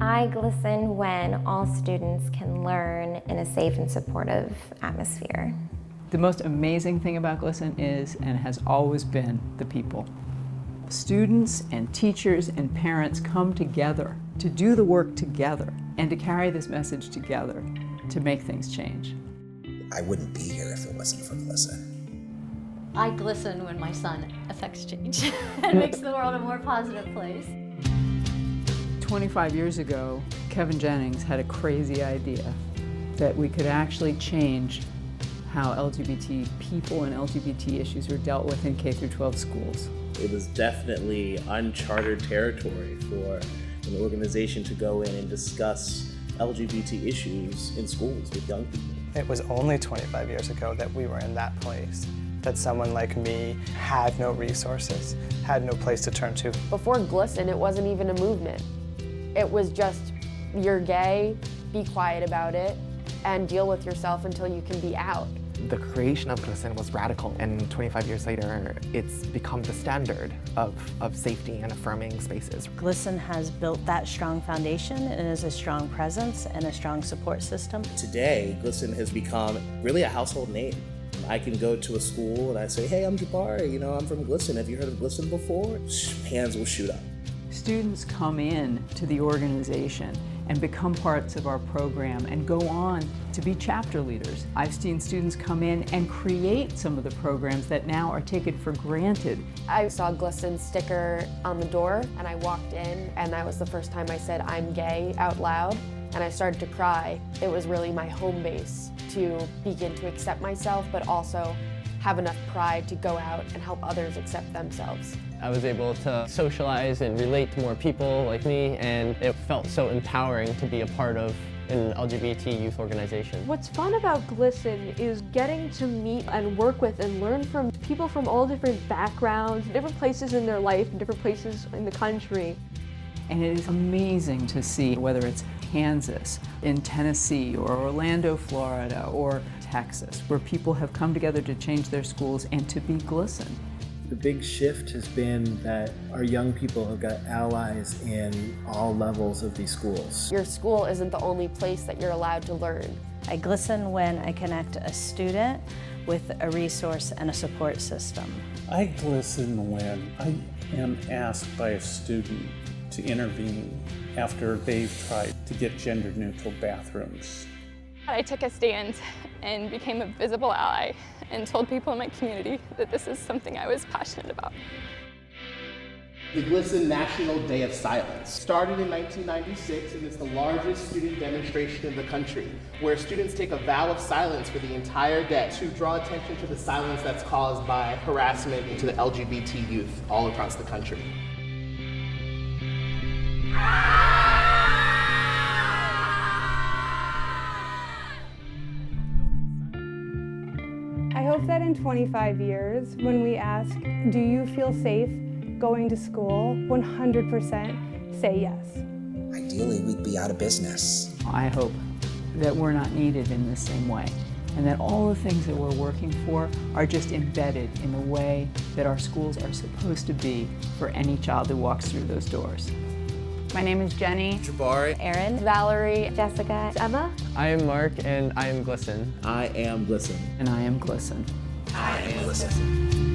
I glisten when all students can learn in a safe and supportive atmosphere. The most amazing thing about GLSEN is, and has always been, the people. Students and teachers and parents come together to do the work together and to carry this message together to make things change. I wouldn't be here if it wasn't for GLSEN. I glisten when my son affects change and makes the world a more positive place. 25 years ago, Kevin Jennings had a crazy idea that we could actually change how LGBT people and LGBT issues were dealt with in K-12 schools. It was definitely uncharted territory for an organization to go in and discuss LGBT issues in schools with young people. It was only 25 years ago that we were in that place, that someone like me had no resources, had no place to turn to. Before GLSEN, it wasn't even a movement. It was just, you're gay, be quiet about it, and deal with yourself until you can be out. The creation of GLSEN was radical, and 25 years later, it's become the standard of safety and affirming spaces. GLSEN has built that strong foundation and is a strong presence and a strong support system. Today, GLSEN has become really a household name. I can go to a school and I say, hey, I'm Jabari, I'm from GLSEN. Have you heard of GLSEN before? Hands will shoot up. Students come in to the organization and become parts of our program and go on to be chapter leaders. I've seen students come in and create some of the programs that now are taken for granted. I saw GLSEN sticker on the door, and I walked in, and that was the first time I said, I'm gay, out loud, and I started to cry. It was really my home base to begin to accept myself, but also have enough pride to go out and help others accept themselves. I was able to socialize and relate to more people like me, and it felt so empowering to be a part of an LGBT youth organization. What's fun about GLSEN is getting to meet and work with and learn from people from all different backgrounds, different places in their life, and different places in the country. And it is amazing to see whether it's Kansas, in Tennessee, or Orlando, Florida, or Texas, where people have come together to change their schools and to be GLSEN. The big shift has been that our young people have got allies in all levels of these schools. Your school isn't the only place that you're allowed to learn. I glisten when I connect a student with a resource and a support system. I glisten when I am asked by a student to intervene after they've tried to get gender-neutral bathrooms. I took a stand and became a visible ally and told people in my community that this is something I was passionate about. The GLSEN National Day of Silence started in 1996, and it's the largest student demonstration in the country, where students take a vow of silence for the entire day to draw attention to the silence that's caused by harassment to the LGBT youth all across the country. I hope that in 25 years, when we ask, do you feel safe going to school, 100% say yes. Ideally, we'd be out of business. I hope that we're not needed in the same way, and that all the things that we're working for are just embedded in the way that our schools are supposed to be for any child who walks through those doors. My name is Jenny. Jabari. Erin. Valerie. Jessica. Emma. I am Mark, and I am GLSEN. I am GLSEN. And I am GLSEN. I am GLSEN.